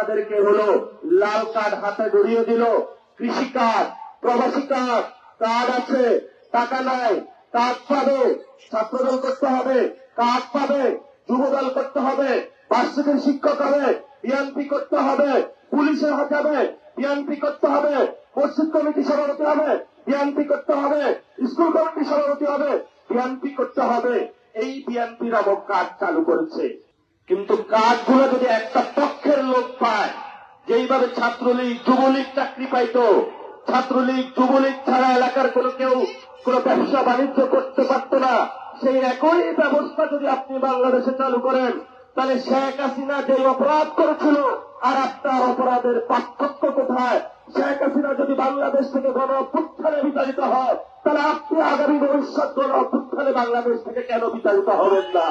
আপনাদেরকে হলো লাল কার্ড হাতে ধরিয়ে দিল, কৃষি কার্ড, প্রবাসী কার্ড, কার্ড আছে, টাকা নাই, কার্ড পাবে, ছাত্রদল করতে হবে, কার্ড পাবে, যুবদল করতে হবে, বার্ষিকের শিক্ষক হবে, বিএনপি করতে হবে, পুলিশে হটাবে, বিএনপি করতে হবে, মসজিদ কমিটি সভাপতি হবে, বিএনপি করতে হবে, স্কুল কমিটি সভাপতি হবে, বিএনপি করতে হবে। এই বিএনপি নামক কার্ড চালু করেছে। কিন্তু কার্ডগুলো যদি একটা পক্ষের লোক পায়, যেইভাবে ছাত্রলীগ যুবলীগ চাকরি পাইতো, ছাত্রলীগ যুবলীগ ছাড়া এলাকার কেউ কোনো ব্যবসা বাণিজ্য করতে পারত না, সেই একই ব্যবস্থা যদি আপনি বাংলাদেশে চালু করেন, তাহলে শেখ হাসিনা যে অপরাধ করেছিল আর আপনার অপরাধের পার্থক্য কোথায়? শেখ হাসিনা যদি বাংলাদেশ থেকে গণ অভ্যুত্থানে বিতাড়িত হয়, তাহলে আপনি আগামী ভবিষ্যৎ গণ অভ্যুত্থানে বাংলাদেশ থেকে কেন বিতাড়িত হবেন না?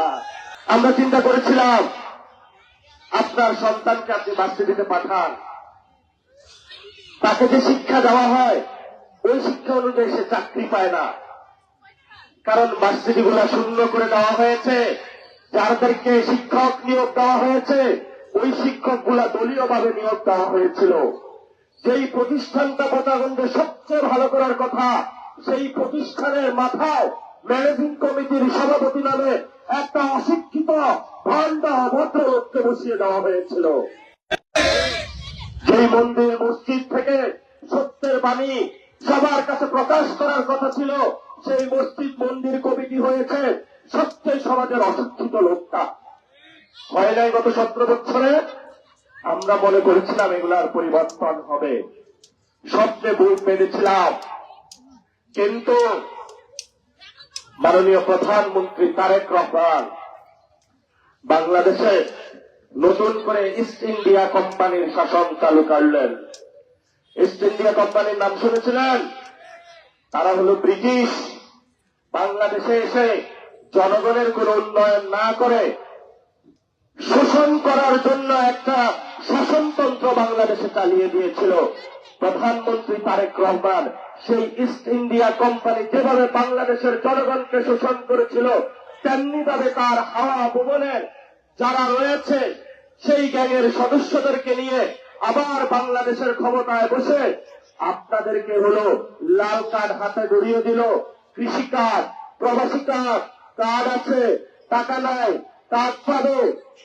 আমরা চিন্তা করেছিলাম আপনার সন্তানকে আপনি ভার্সিটিতে পাঠান, তাকে যে শিক্ষা দেওয়া হয় ওই শিক্ষা অনুযায়ী সে চাকরি পায় না, কারণ ভার্সিটিগুলা শূন্য করে দেওয়া হয়েছে। যাদেরকে শিক্ষক নিয়োগ দেওয়া হয়েছে ওই শিক্ষকগুলা দলীয়ভাবে নিয়োগ দেওয়া হয়েছিল। যেই প্রতিষ্ঠানটা পতাগঞ্জে সবচেয়ে ভালো করার কথা, সেই প্রতিষ্ঠানের মাথায় ম্যানেজিং কমিটির সভাপতি নামে একটা অশিক্ষিত ভণ্ড অভদ্র লোককে বসিয়ে দেওয়া হয়েছিল। যেই মন্দির মসজিদ থেকে সত্যের বাণী সবার কাছে প্রকাশ করার কথা ছিল, সেই মসজিদ মন্দির কমিটি হয়েছে সবচেয়ে সমাজের অশিক্ষিত লোকটা। হয় নাই গত 17 বছরে? আমরা মনে করেছিলাম এগুলার পরিবর্তন হবে, স্বপ্নে বুক বেঁধেছিলাম, কিন্তু মাননীয় প্রধানমন্ত্রী তারেক রহমান বাংলাদেশে নতুন করে ইস্ট ইন্ডিয়া কোম্পানির শাসন চালু করলেন। ইস্ট ইন্ডিয়া কোম্পানির নাম শুনেছিলেন? তারা হলো ব্রিটিশ। বাংলাদেশে এসে জনগণের কোন উন্নয়ন না করে শোষণ করার জন্য একটা শাসনতন্ত্র বাংলাদেশে চালিয়ে দিয়েছিল প্রধানমন্ত্রী তারেক রহমান। সেই ইস্ট ইন্ডিয়া কোম্পানি যেভাবে বাংলাদেশের জনগণকে শোষণ করেছিল, তেমনি ভাবে তার হাওয়া ভবনের যারা রয়েছে সেই গ্যাংয়ের সদস্যদেরকে নিয়ে আবার বাংলাদেশের ক্ষমতায় বসে আপনাদেরকে হলো লাল কার্ড হাতে ধরিয়ে দিল, কৃষি কার্ড, প্রবাসী কার্ড, কার্ড আছে, টাকা নাই, কার্ড পাবে,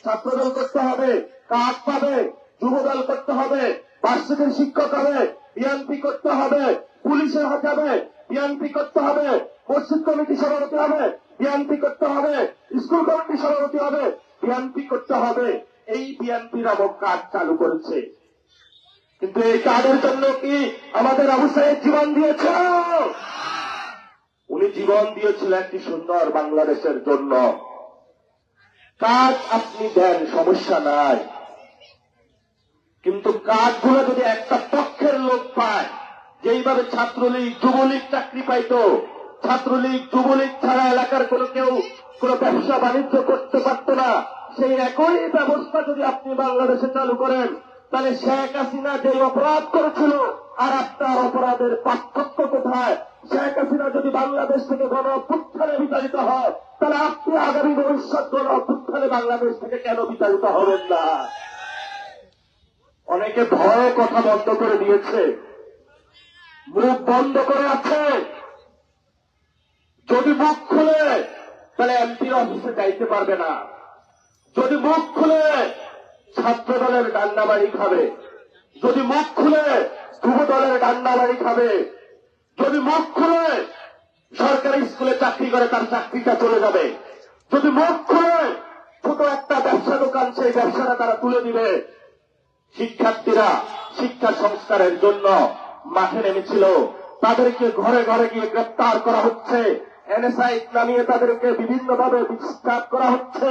ছাত্রদল করতে হবে, কার্ড পাবে, যুবদল করতে হবে, বার্ষিকের শিক্ষক হবে, বিএনপি করতে হবে, পুলিশে হটাবে, বিএনপি করতে হবে, মসজিদ কমিটি সভাপতি হবে, বিএনপি করতে হবে, স্কুল কমিটি সভাপতি হবে, বিএনপি করতে হবে। এই বিএনপি নামক কার্ড চালু করেছে। কিন্তু এই কার্ডের জন্য কি আমাদের আবু সাইদ জীবন দিয়েছে? উনি জীবন দিয়েছিল একটি সুন্দর বাংলাদেশের জন্য। কার্ড আপনি দেন, সমস্যা নাই, কিন্তু কার্ডগুলো যদি একটা পক্ষের লোক পায়, যেইভাবে ছাত্রলীগ যুবলীগ চাকরি পাইতো, ছাত্রলীগ যুবলীগ ছাড়া এলাকার কেউ কোনো ব্যবসা বাণিজ্য করতে পারত না, সেই একই ব্যবস্থা যদি আপনি বাংলাদেশে চালু করেন, তাহলে শেখ হাসিনা যে অপরাধ করেছিল আর আপনার অপরাধের পার্থক্য কোথায়? শেখ হাসিনা যদি বাংলাদেশ থেকে গণ অভ্যুত্থানে বিতাড়িত হয়, তাহলে আপনি আগামী ভবিষ্যৎ গণ অভ্যুত্থানে বাংলাদেশ থেকে কেন বিতাড়িত হবেন না? অনেকে ভয়ে কথা বন্ধ করে দিয়েছে, মুখ বন্ধ করে আছে। যদি মুখ খুলে তাহলে এমপির অফিসে যাইতে পারবে না, যদি মুখ খুলে ছাত্র দলের ডান্ডাবাড়ি খাবে, যদি মুখ খুলে যুব দলের ডান্ডাবাড়ি খাবে, যদি মুখ খুলে সরকারি স্কুলে চাকরি করে তার চাকরিটা চলে যাবে, যদি মুখ খুলে ছোট একটা ব্যবসা দোকান সেই ব্যবসাটা তারা তুলে দিবে। শিক্ষার্থীরা শিক্ষা সংস্কারের জন্য মাঠে নেমেছিল, তাদেরকে ঘরে ঘরে গিয়ে গ্রেপ্তার করা হচ্ছে, এনএসআই নামিয়ে তাদেরকে বিভিন্নভাবে বিস্তার করা হচ্ছে,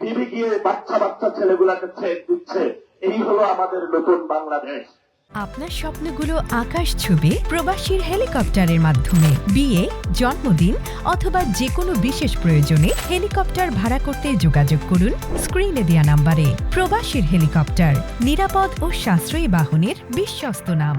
টিভি গিয়ে বাচ্চা বাচ্চা ছেলেগুলাকে ছেদ দিচ্ছে। এই হলো আমাদের নতুন বাংলাদেশ। আপনার স্বপ্নগুলো আকাশ ছুবে প্রবাসীর হেলিকপ্টারের মাধ্যমে। বিয়ে, জন্মদিন অথবা যে কোনো বিশেষ প্রয়োজনে হেলিকপ্টার ভাড়া করতে যোগাযোগ করুন স্ক্রিনে দেয়া নাম্বারে। প্রবাসীর হেলিকপ্টার, নিরাপদ ও সাশ্রয়ী বাহনের বিশ্বস্ত নাম।